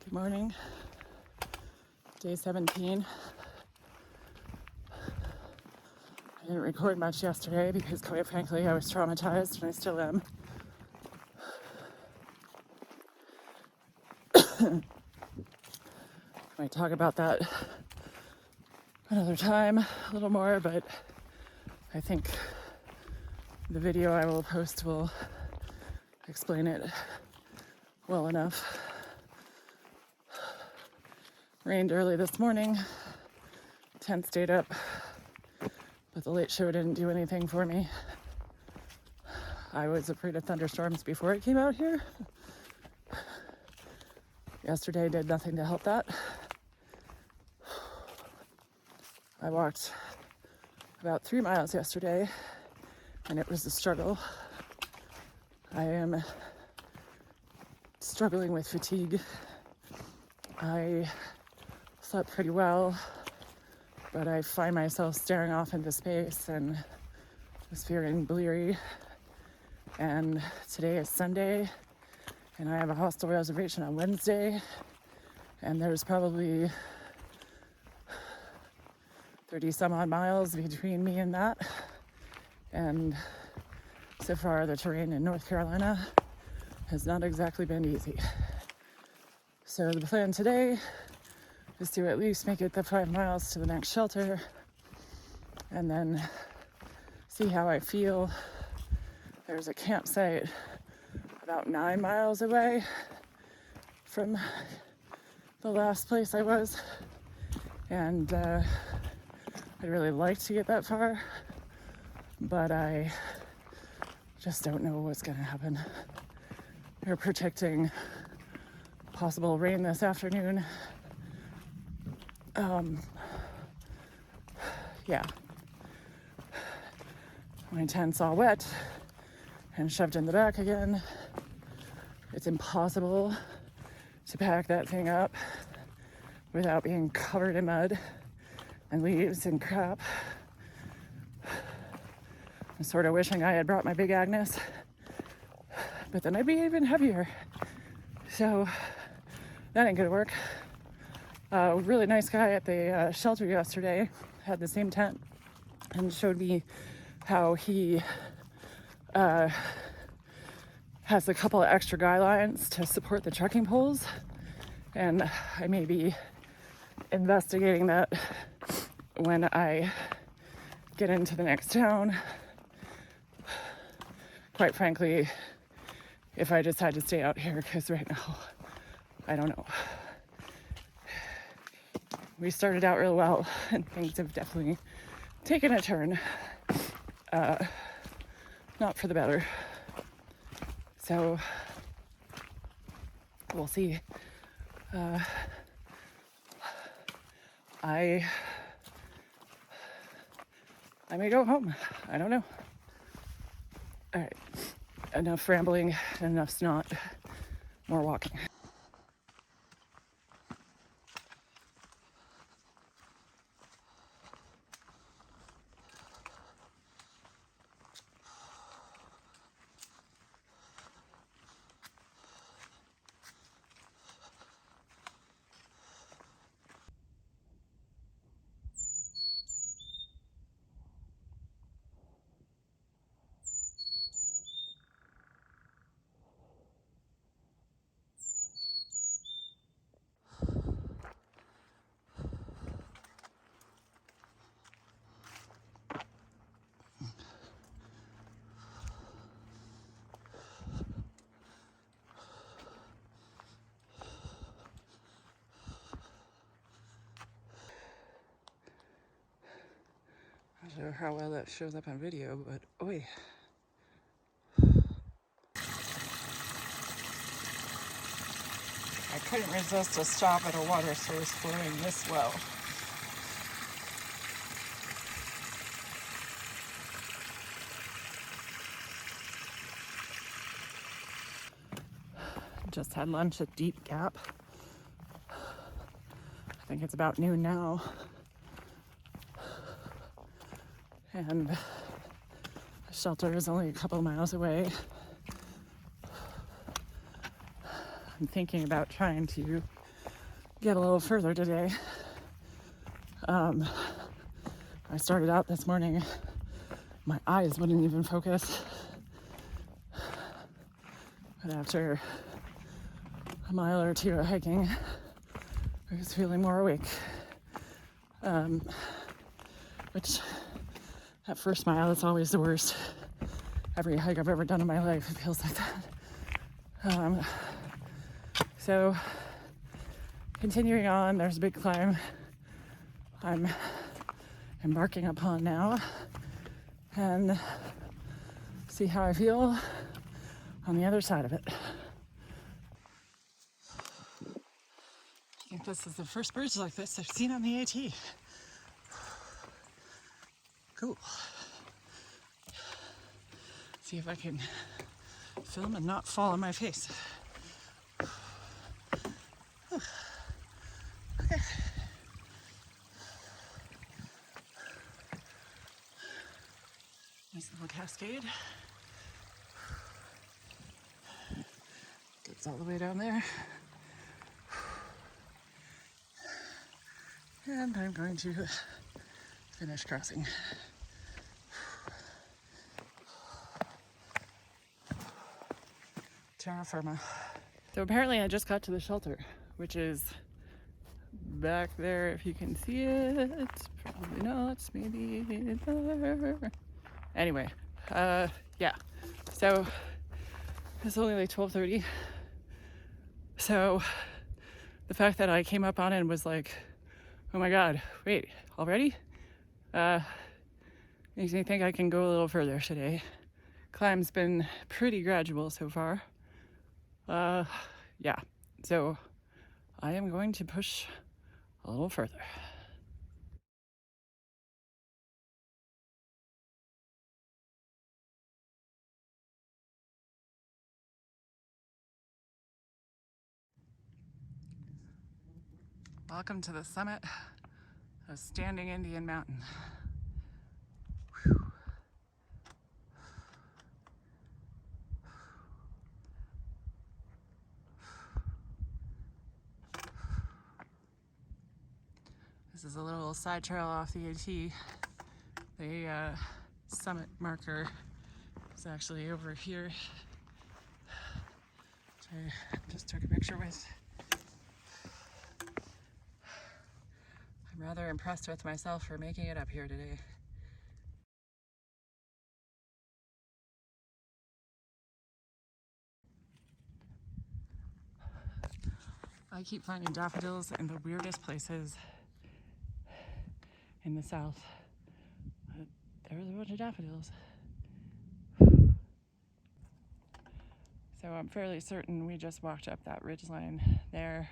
Good morning. Day 17. I didn't record much yesterday because, quite frankly, I was traumatized and I still am. I might talk about that another time a little more, but I think the video I will post will explain it well enough. Rained early this morning. Tent stayed up, but the late show didn't do anything for me. I was afraid of thunderstorms before I came out here. Yesterday did nothing to help that. I walked about 3 miles yesterday, and it was a struggle. I am struggling with fatigue. I slept pretty well, but I find myself staring off into space and just feeling bleary. And today is Sunday, and I have a hostel reservation on Wednesday, and there's probably 30 some odd miles between me and that. And so far the terrain in North Carolina has not exactly been easy. So the plan today is to at least make it the 5 miles to the next shelter and then see how I feel. There's a campsite about 9 miles away from the last place I was, and I'd really like to get that far, but I just don't know what's gonna happen. They're predicting possible rain this afternoon. Yeah. My tent's all wet and shoved in the back again. It's impossible to pack that thing up without being covered in mud and leaves and crap. I'm sort of wishing I had brought my big Agnes, but then I'd be even heavier. So that ain't gonna work. A really nice guy at the shelter yesterday had the same tent and showed me how he has a couple of extra guy lines to support the trekking poles, and I may be investigating that when I get into the next town. Quite frankly, if I decide to stay out here, because right now, I don't know. We started out real well, and things have definitely taken a turn. Not for the better. So, we'll see. I may go home. I don't know. All right. Enough rambling, enough snot. More walking. I don't know how well that shows up on video, but oi. I couldn't resist a stop at a water source flowing this well. Just had lunch at Deep Gap. I think it's about noon now. And the shelter is only a couple miles away. I'm thinking about trying to get a little further today. I started out this morning, my eyes wouldn't even focus. But after a mile or two of hiking, I was feeling more awake. Which, that first mile is always the worst. Every hike I've ever done in my life, it feels like that. So, continuing on, there's a big climb I'm embarking upon now, and see how I feel on the other side of it. I think this is the first birds like this I've seen on the AT. Cool. See if I can film and not fall on my face. Okay. Nice little cascade. Gets all the way down there. And I'm going to finish crossing. Terra firma. So apparently I just got to the shelter, which is back there if you can see it. Probably not, maybe there. Anyway, yeah. So it's only like 12:30. So the fact that I came up on it and was like, oh my God, wait, already? Makes me think I can go a little further today. Climb's been pretty gradual so far. Yeah, so I am going to push a little further. Welcome to the summit of Standing Indian Mountain. Whew. This is a little side trail off the AT. The summit marker is actually over here, which I just took a picture with. I'm rather impressed with myself for making it up here today. I keep finding daffodils in the weirdest places in the south. There's a bunch of daffodils. So I'm fairly certain we just walked up that ridgeline there,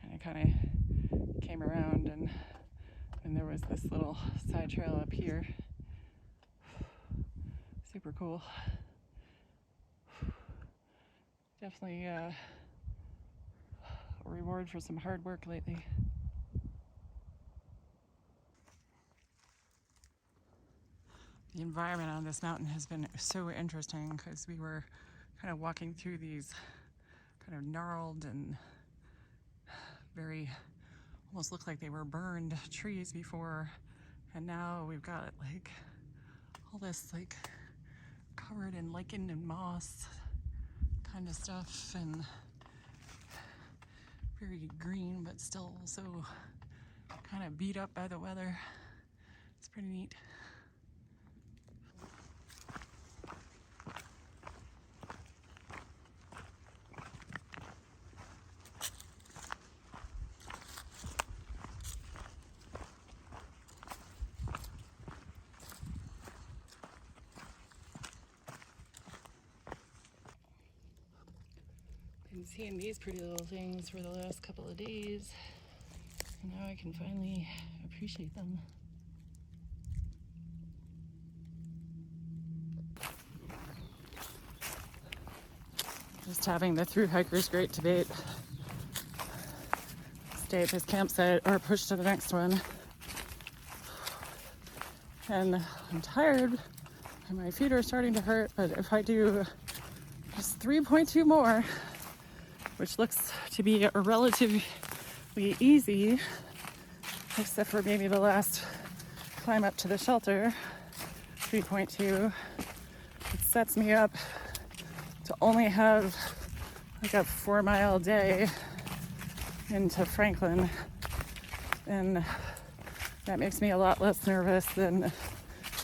and I kind of came around, and there was this little side trail up here. Super cool. Definitely a reward for some hard work lately. The environment on this mountain has been so interesting because we were kind of walking through these kind of gnarled and very, almost looked like they were burned trees before, and now we've got like all this like covered in lichen and moss kind of stuff, and very green but still so kind of beat up by the weather. It's pretty neat. Been seeing these pretty little things for the last couple of days, and now I can finally appreciate them. Just having the through hikers great debate. Stay at this campsite or push to the next one. And I'm tired and my feet are starting to hurt, but if I do just 3.2 more, which looks to be a relative relatively easy, except for maybe the last climb up to the shelter, 3.2. It sets me up to only have like a 4-mile day into Franklin, and that makes me a lot less nervous than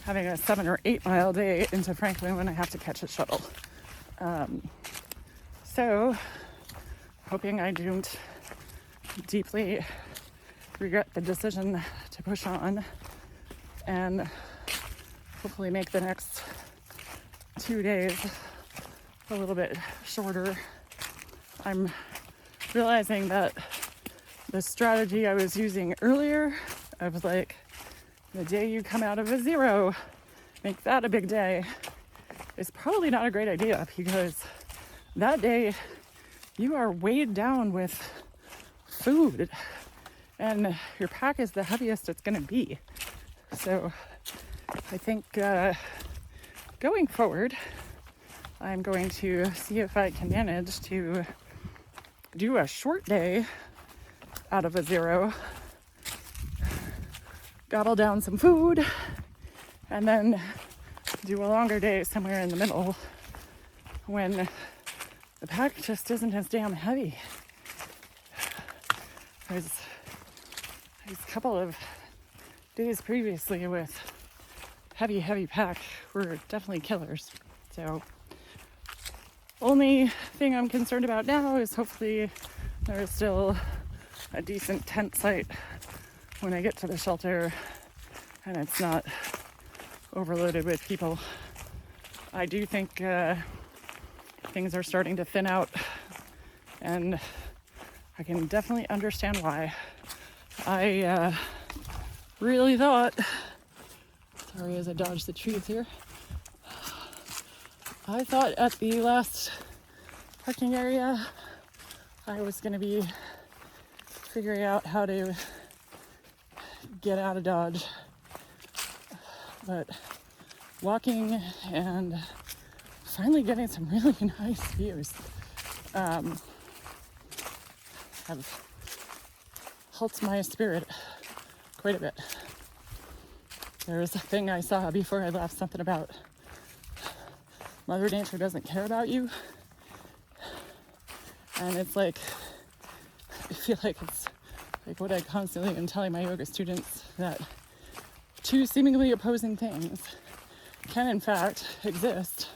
having a 7 or 8 mile day into Franklin when I have to catch a shuttle. So hoping I don't deeply regret the decision to push on and hopefully make the next 2 days a little bit shorter. I'm realizing that the strategy I was using earlier of like the day you come out of a 0, make that a big day, is probably not a great idea, because that day you are weighed down with food and your pack is the heaviest it's going to be. So I think going forward, I'm going to see if I can manage to do a short day out of a 0, gobble down some food, and then do a longer day somewhere in the middle when the pack just isn't as damn heavy. There's these couple of days previously with heavy pack were definitely killers. So only thing I'm concerned about now is hopefully there's still a decent tent site when I get to the shelter and it's not overloaded with people. I do think things are starting to thin out, and I can definitely understand why. I really thought, sorry as I dodge the trees here, I thought at the last parking area I was going to be figuring out how to get out of Dodge, but walking and finally getting some really nice views have helped my spirit quite a bit. There's a thing I saw before I left, something about Mother Nature doesn't care about you, and it's like, I feel like it's like what I constantly am telling my yoga students, that two seemingly opposing things can in fact exist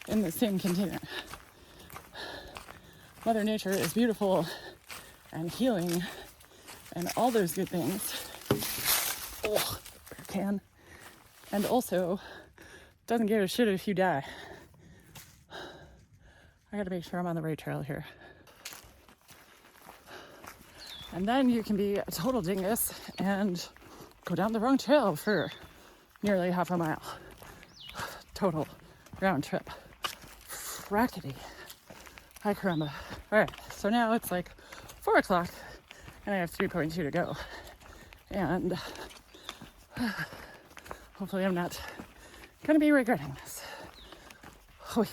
in the same container. Mother Nature is beautiful and healing and all those good things. Oh, can. And also doesn't give a shit if you die. I gotta make sure I'm on the right trail here. And then you can be a total dingus and go down the wrong trail for nearly half a mile. Total round trip. Rackety. Hi, caramba. All right, so now it's like 4 o'clock and I have 3.2 to go. And hopefully I'm not gonna be regretting this. Oh, yeah.